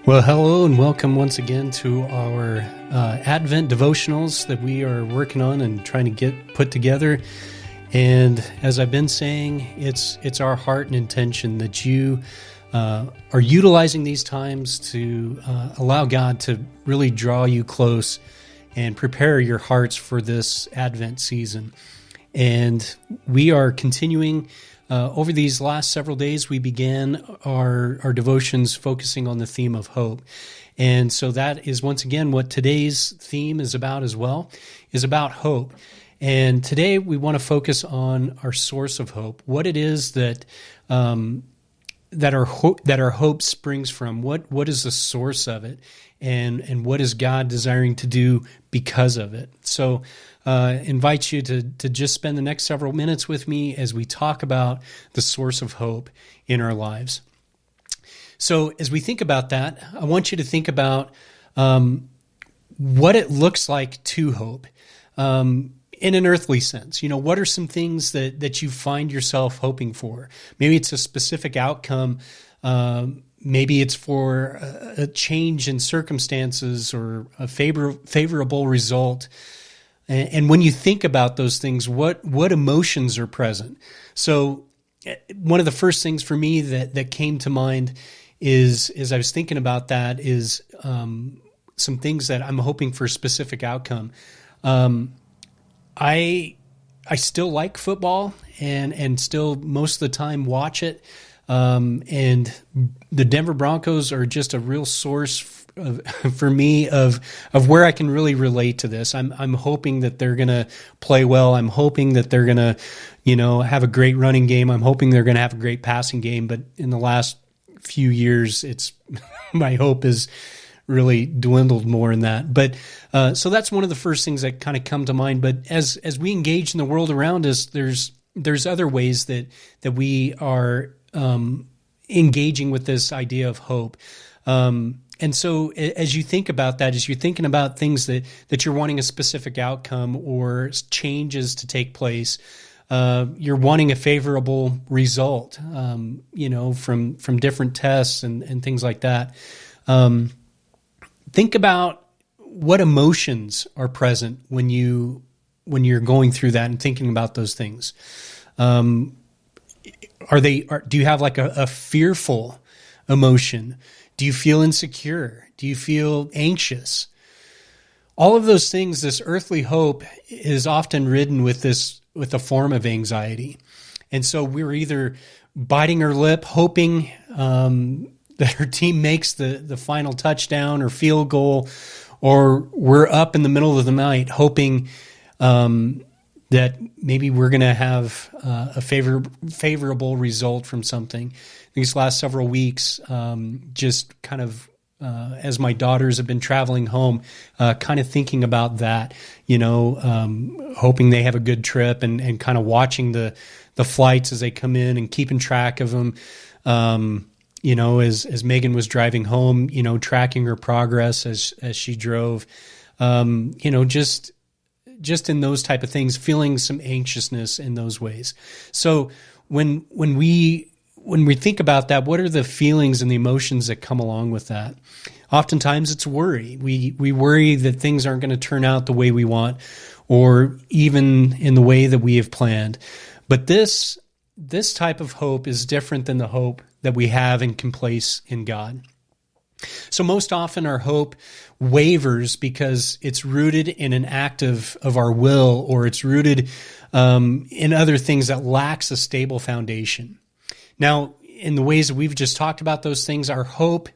Well, hello and welcome once again to our Advent devotionals that we are working on and trying to get put together. And as I've been saying, it's our heart and intention that you are utilizing these times to allow God to really draw you close and prepare your hearts for this Advent season. And we are continuing. Over these last several days, we began our devotions focusing on the theme of hope. And so that is once again what today's theme is about as well, is about hope. And today we want to focus on our source of hope, what it is that our hope springs from. What is the source of it, and what is God desiring to do because of it? So invite you to just spend the next several minutes with me as we talk about the source of hope in our lives. So as we think about that, I want you to think about what it looks like to hope in an earthly sense. You know, what are some things that you find yourself hoping for? Maybe it's a specific outcome. Maybe it's for a change in circumstances or a favorable result. And when you think about those things, what emotions are present? So one of the first things for me that came to mind is, as I was thinking about that, is some things that I'm hoping for a specific outcome. I still like football and still most of the time watch it. And the Denver Broncos are just a real source for me of where I can really relate to this. I'm hoping that they're going to play well. I'm hoping that they're going to, have a great running game. I'm hoping they're going to have a great passing game. But in the last few years, my hope is really dwindled more in that. But so that's one of the first things that kind of come to mind. But as we engage in the world around us, there's other ways that we are engaging with this idea of hope. And so as you think about that, as you're thinking about things that you're wanting a specific outcome or changes to take place, you're wanting a favorable result, from different tests and things like that. Think about what emotions are present when you're going through that and thinking about those things. Do you have like a fearful emotion? Do you feel insecure? Do you feel anxious? All of those things, this earthly hope is often ridden with a form of anxiety. And so we're either biting our lip, hoping that our team makes the final touchdown or field goal, or we're up in the middle of the night hoping that maybe we're going to have a favorable result from something. These last several weeks, just kind of as my daughters have been traveling home, kind of thinking about that, hoping they have a good trip and kind of watching the flights as they come in and keeping track of them. As Megan was driving home, tracking her progress as she drove, just in those type of things, feeling some anxiousness in those ways. So when we think about that, what are the feelings and the emotions that come along with that? Oftentimes it's worry. We worry that things aren't going to turn out the way we want, or even in the way that we have planned. But this type of hope is different than the hope that we have and can place in God. So most often our hope wavers because it's rooted in an act of our will, or it's rooted in other things that lacks a stable foundation. Now, in the ways that we've just talked about those things, our hope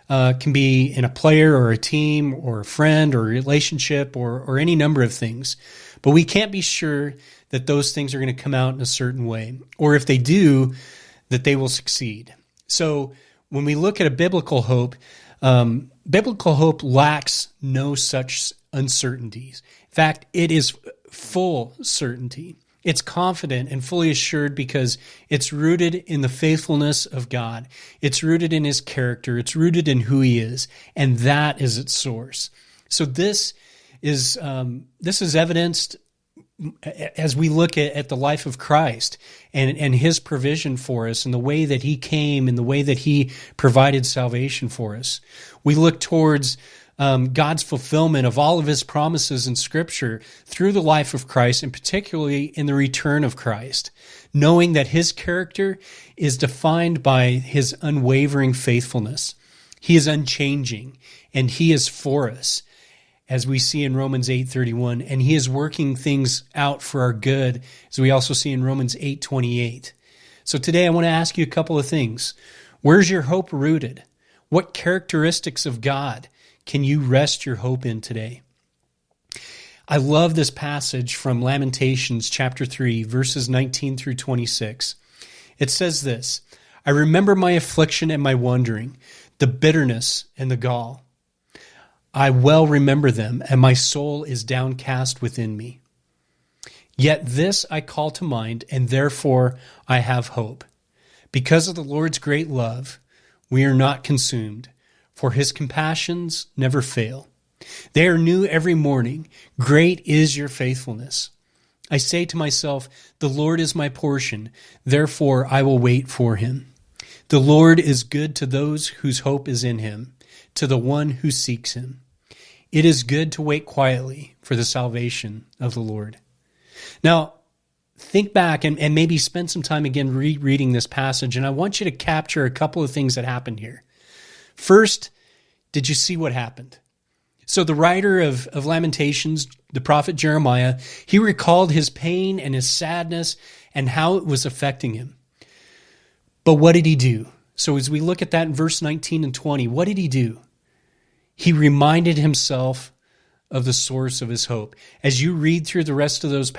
can be in a player or a team or a friend or a relationship or any number of things. But we can't be sure that those things are going to come out in a certain way, or if they do, that they will succeed. So when we look at a biblical hope lacks no such uncertainties. In fact, it is full certainty. It's confident and fully assured because it's rooted in the faithfulness of God. It's rooted in His character. It's rooted in who He is, and that is its source. So this is evidenced as we look at the life of Christ and his provision for us and the way that he came and the way that he provided salvation for us. We look towards God's fulfillment of all of his promises in Scripture through the life of Christ, and particularly in the return of Christ, knowing that his character is defined by his unwavering faithfulness. He is unchanging, and he is for us, as we see in Romans 8:31, and he is working things out for our good, as we also see in Romans 8:28. So today I want to ask you a couple of things. Where's your hope rooted? What characteristics of God can you rest your hope in today? I love this passage from Lamentations chapter 3, verses 19 through 26. It says this, "I remember my affliction and my wandering, the bitterness and the gall. I well remember them, and my soul is downcast within me. Yet this I call to mind, and therefore I have hope. Because of the Lord's great love, we are not consumed, for his compassions never fail. They are new every morning. Great is your faithfulness. I say to myself, the Lord is my portion, therefore I will wait for him. The Lord is good to those whose hope is in him, to the one who seeks him. It is good to wait quietly for the salvation of the Lord." Now, think back and maybe spend some time again rereading this passage, and I want you to capture a couple of things that happened here. First, did you see what happened? So the writer of Lamentations, the prophet Jeremiah, he recalled his pain and his sadness and how it was affecting him. But what did he do? So as we look at that in verse 19 and 20, what did he do? He reminded himself of the source of his hope. As you read through the rest of those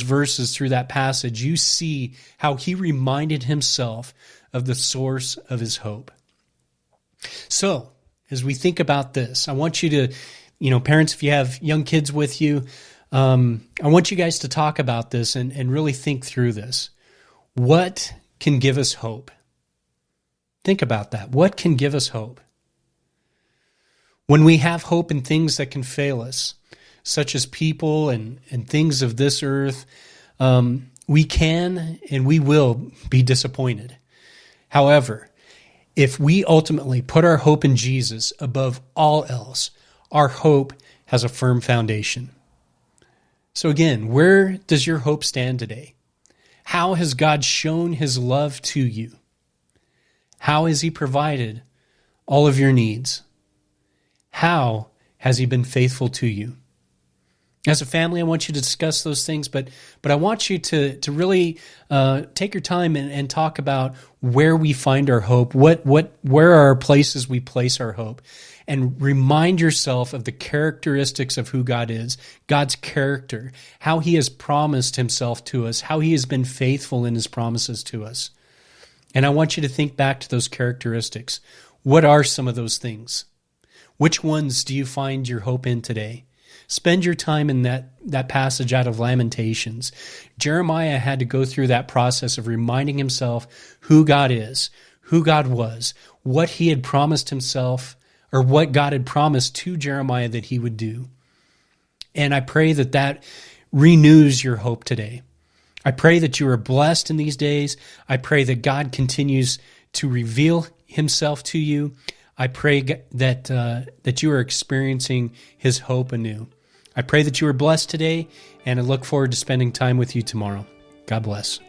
verses through that passage, you see how he reminded himself of the source of his hope. So, as we think about this, I want you to, parents, if you have young kids with you, I want you guys to talk about this and really think through this. What can give us hope? Think about that. What can give us hope? When we have hope in things that can fail us, such as people and things of this earth, we can and we will be disappointed. However, if we ultimately put our hope in Jesus above all else, our hope has a firm foundation. So again, where does your hope stand today? How has God shown his love to you? How has he provided all of your needs? How has he been faithful to you? As a family, I want you to discuss those things, but I want you to really take your time and talk about where we find our hope, where are our places we place our hope, and remind yourself of the characteristics of who God is, God's character, how he has promised himself to us, how he has been faithful in his promises to us. And I want you to think back to those characteristics. What are some of those things? Which ones do you find your hope in today? Spend your time in that passage out of Lamentations. Jeremiah had to go through that process of reminding himself who God is, who God was, what he had promised himself, or what God had promised to Jeremiah that he would do. And I pray that renews your hope today. I pray that you are blessed in these days. I pray that God continues to reveal himself to you. I pray that you are experiencing his hope anew. I pray that you are blessed today, and I look forward to spending time with you tomorrow. God bless.